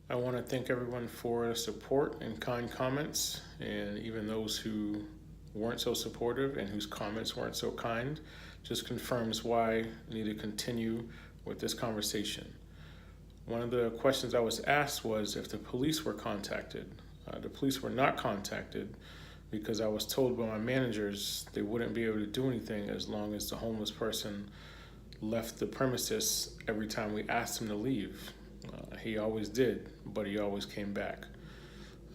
I want to thank everyone for support and kind comments, and even those who weren't so supportive and whose comments weren't so kind. Just confirms why I need to continue with this conversation. One of the questions I was asked was if the police were contacted. The police were not contacted because I was told by my managers they wouldn't be able to do anything as long as the homeless person left the premises every time we asked him to leave. He always did, but he always came back.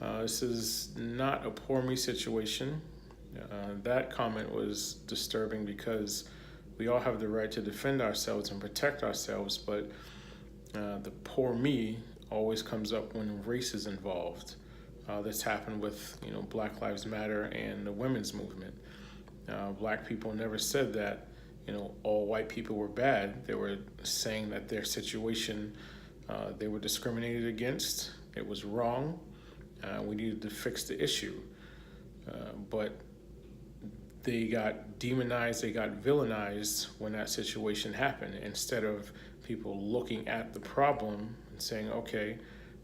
This is not a poor me situation. That comment was disturbing because we all have the right to defend ourselves and protect ourselves, but the poor me always comes up when race is involved. This happened with Black Lives Matter and the women's movement. Black people never said that all white people were bad. They were saying that their situation, they were discriminated against. It was wrong. We needed to fix the issue. But they got demonized, they got villainized when that situation happened, instead of people looking at the problem and saying, okay,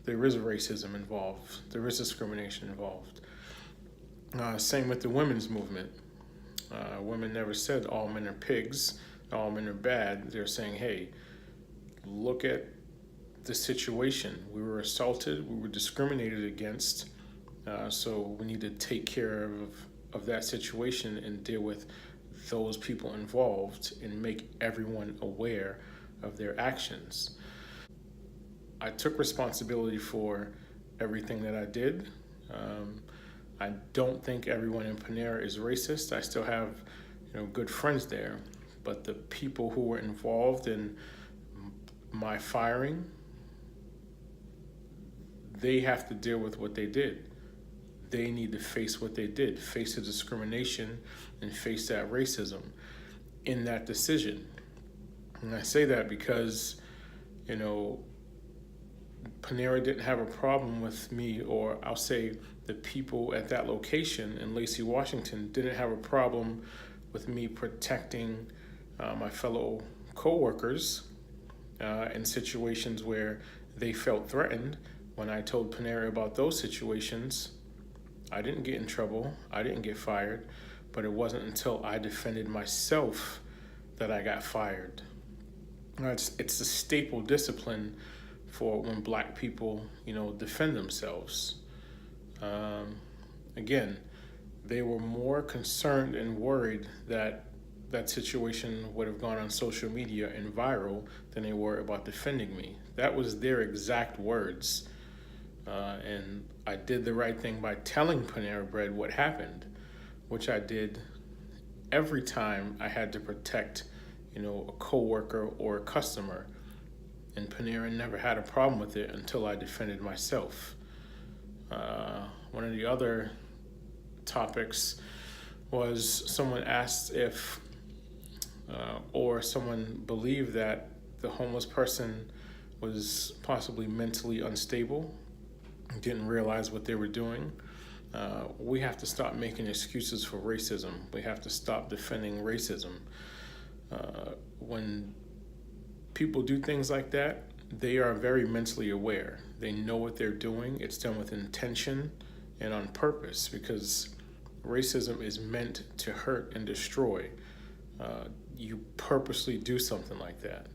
there is racism involved, there is discrimination involved. Same with the women's movement. Women never said all men are pigs, all men are bad. They're saying, hey, look at the situation. We were assaulted, we were discriminated against, so we need to take care of that situation and deal with those people involved and make everyone aware of their actions. I took responsibility for everything that I did. I don't think everyone in Panera is racist. I still have, good friends there. But the people who were involved in my firing, they have to deal with what they did. They need to face what they did, face the discrimination, and face that racism in that decision. And I say that because, Panera didn't have a problem with me, or I'll say the people at that location in Lacey, Washington didn't have a problem with me protecting my fellow coworkers in situations where they felt threatened. When I told Panera about those situations, I didn't get in trouble, I didn't get fired, but it wasn't until I defended myself that I got fired. It's a staple discipline for when Black people, defend themselves. Again, they were more concerned and worried that that situation would have gone on social media and viral than they were about defending me. That was their exact words. And I did the right thing by telling Panera Bread what happened, which I did every time I had to protect, a coworker or a customer. And Panera never had a problem with it until I defended myself. One of the other topics was someone asked if, or someone believed that the homeless person was possibly mentally unstable, didn't realize what they were doing. We have to stop making excuses for racism. We have to stop defending racism. When people do things like that, they are very mentally aware. They know what they're doing. It's done with intention and on purpose, because racism is meant to hurt and destroy. You purposely do something like that.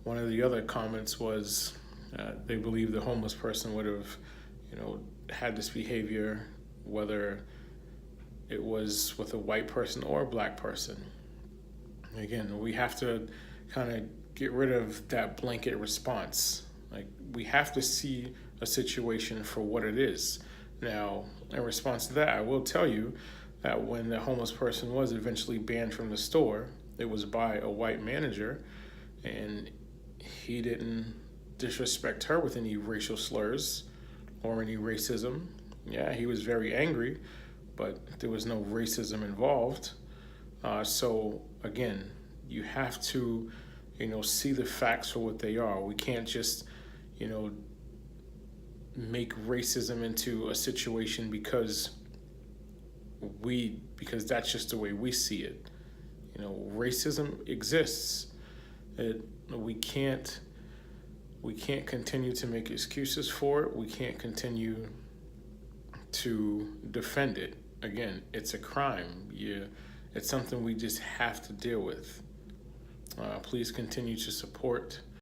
One of the other comments was they believe the homeless person would have, had this behavior, whether it was with a white person or a Black person. Again, we have to kind of get rid of that blanket response. Like, we have to see a situation for what it is. Now, in response to that, I will tell you that when the homeless person was eventually banned from the store, it was by a white manager, and he didn't disrespect her with any racial slurs or any racism. Yeah, he was very angry, but there was no racism involved. So again, you have to, see the facts for what they are. We can't just, make racism into a situation because that's just the way we see it. Racism exists. We can't We can't continue to make excuses for it. We can't continue to defend it. Again, it's a crime. It's something we just have to deal with. Please continue to support